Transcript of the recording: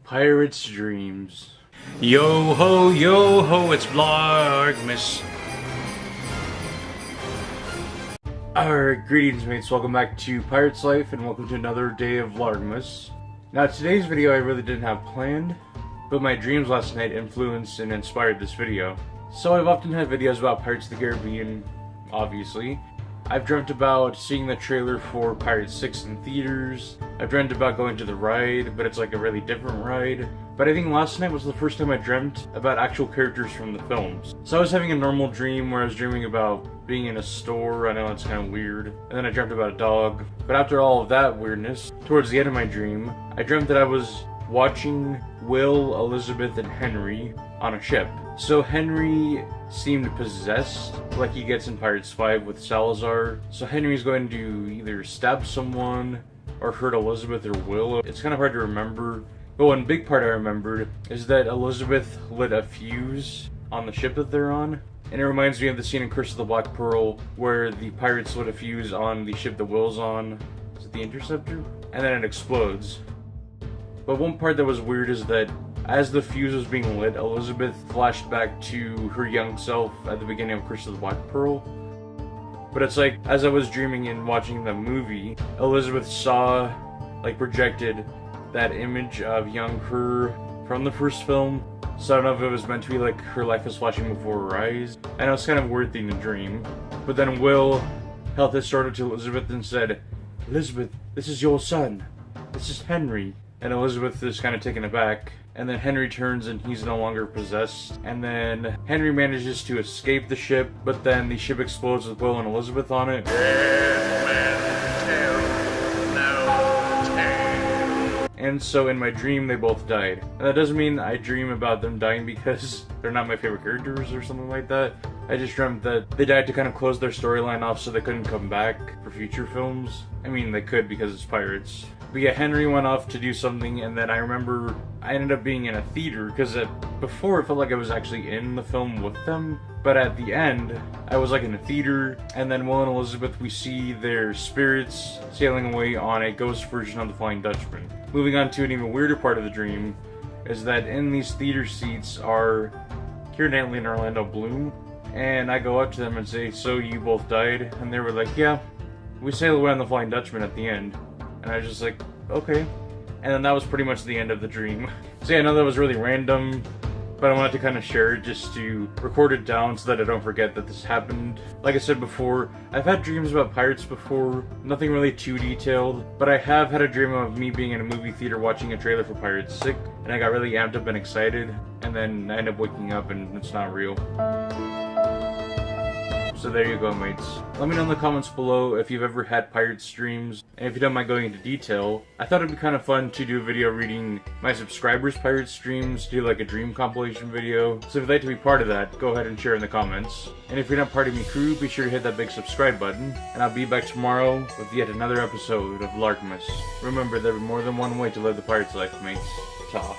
Pirates' Dreams. Yo ho, it's Vlaargmas. Alright, greetings mates, welcome back to Pirates Life and welcome to another day of Vlaargmas. Now today's video I really didn't have planned, but my dreams last night influenced and inspired this video. So I've often had videos about Pirates of the Caribbean, obviously. I've dreamt about seeing the trailer for Pirates 6 in theaters. I've dreamt about going to the ride, but it's like a really different ride. But I think last night was the first time I dreamt about actual characters from the films. So I was having a normal dream where I was dreaming about being in a store. I know it's kind of weird. And then I dreamt about a dog. But after all of that weirdness, towards the end of my dream, I dreamt that I was watching Will, Elizabeth, and Henry on a ship. So Henry seemed possessed, like he gets in Pirates 5 with Salazar. So Henry's going to either stab someone or hurt Elizabeth or Will. It's kind of hard to remember. But one big part I remembered is that Elizabeth lit a fuse on the ship that they're on. And it reminds me of the scene in Curse of the Black Pearl where the pirates lit a fuse on the ship that Will's on. Is it the Interceptor? And then it explodes. But one part that was weird is that as the fuse was being lit, Elizabeth flashed back to her young self at the beginning of Curse of the Black Pearl. But it's like, as I was dreaming and watching the movie, Elizabeth saw, like, projected that image of young her from the first film. So I don't know if it was meant to be like her life was flashing before her eyes. I know it's kind of a weird thing to dream. But then Will held his sword to Elizabeth and said, "Elizabeth, this is your son. This is Henry." And Elizabeth is kind of taken aback. And then Henry turns and he's no longer possessed. And then Henry manages to escape the ship, but then the ship explodes with Will and Elizabeth on it. And so in my dream, they both died. And that doesn't mean I dream about them dying because they're not my favorite characters or something like that. I just dreamt that they died to kind of close their storyline off so they couldn't come back for future films. I mean, they could because it's pirates. But yeah, Henry went off to do something, and then I remember I ended up being in a theater because before it felt like I was actually in the film with them. But at the end, I was like in a theater, and then Will and Elizabeth, we see their spirits sailing away on a ghost version of the Flying Dutchman. Moving on to an even weirder part of the dream is that in these theater seats are Keira Knightley and Orlando Bloom. And I go up to them and say, "So you both died?" And they were like, "Yeah, we sail away on the Flying Dutchman at the end." And I was just like, okay. And then that was pretty much the end of the dream. So yeah, I know that was really random, but I wanted to kind of share it just to record it down so that I don't forget that this happened. Like I said before, I've had dreams about pirates before, nothing really too detailed, but I have had a dream of me being in a movie theater watching a trailer for Pirates 6, and I got really amped up and excited, and then I ended up waking up and it's not real. So there you go, mates. Let me know in the comments below if you've ever had Pirates dreams, and if you don't mind going into detail. I thought it'd be kind of fun to do a video reading my subscribers' Pirates dreams, do like a dream compilation video. So if you'd like to be part of that, go ahead and share in the comments. And if you're not part of my crew, be sure to hit that big subscribe button, and I'll be back tomorrow with yet another episode of Vlaargmas. Remember, there's more than one way to live the pirate's life, mates. Ta.